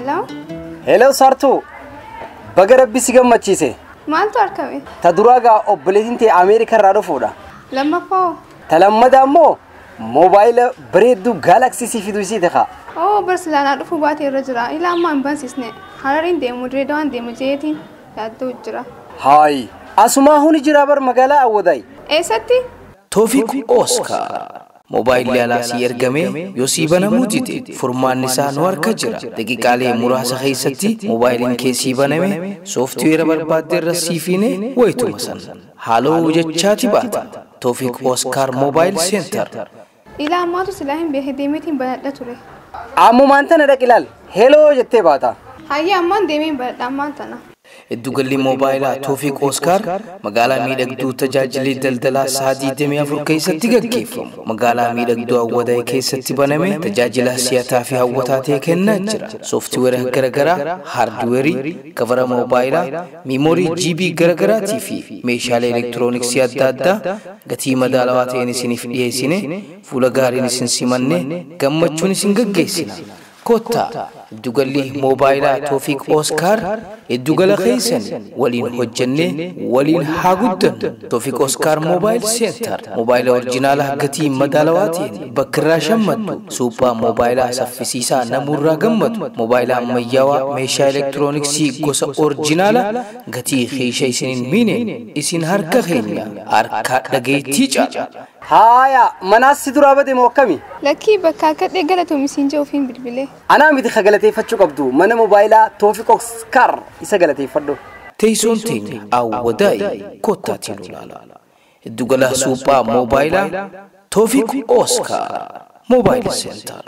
Hello? Hello Sartu. Baga rabbi si gammachiise. Maaltu argame? Ta duraagaa obboleettiin tee Ameerikaa irraa dhufuudha. Lammaffaa. Ta lammadaa immoo moobaayila bareedduu Galaxy si fiduu isii ta'a. Oh, Barcelona dhufu baatee irra jira. Ilaa amma hin baasisne. Harariin deemu Direedawaan deemu jeetiin yaaddoo jira. Hayi. Asumaa huni jira bar magaalaa Awwadaay. Eessatti? Toofiq Oscar. Mobile yala si ergame yosibana mujite furmaan isaa nu harka jira daqiiqaalee muraasa keessatti mobaayiliin keessi baname sooftiweera barbaadde rasiifine wayituma san haaloo jechaati baata Toofiq Oscar Mobile Center ilaa ammaatu silaa hin beekne deemeetiin banadha ture ammumaan tana dhaqilaal heloo jettee baata hayya ammaan deemeen banadha ammaan tana Dugalli mobaayilaa Toofiq Oscar magaalaa miidhagduu tajaajilli daldalaa sa'aatii 24 keessatti gaggeeffamu. Magaalaa miidhagduu Awwadaay keessatti baname tajaajila si'ataa fi hawwataa ta'e kennaa jira. Sooftiweera garagaraa, haardweerii, kavara mobaayilaa, miimoorii GB garagaraatii fi meeshaalee elektirooniksii adda addaa gatii madaalawaa ta'een isiniif dhiyeessine fuula gaariin isin simanne gammachuun isin gaggeessina. Kota Dugalli mobaayilaa Toofiq Oscar Dugala keessan waliin hojjenne waliin haa guddannu Toofiq Oscar Mobile Center mobaayila orjinaala gatii madaalawaatiin bakka irraa shammaddu suuphaa mobaayilaa saffisiisaa namurraa gammadu mobaayila ammayyaawaa meeshaa elektirooniksii gosa orjinaala gatii keesha isiniin miine isin harka keenya harka dhageettii caala Haya manasi durabade mokkami Lakki bakka kadhe galatoomii siin jee ofiin bilbilee Ana miti khagalateeffachuu qabdu mana mobaayilaa Toofiq Oscar isa galateeffadhu Teessoon teenya Awwadaay kottaatiin ilaala Dugala suuphaa mobaayilaa Toofiq Oscar Mobile Center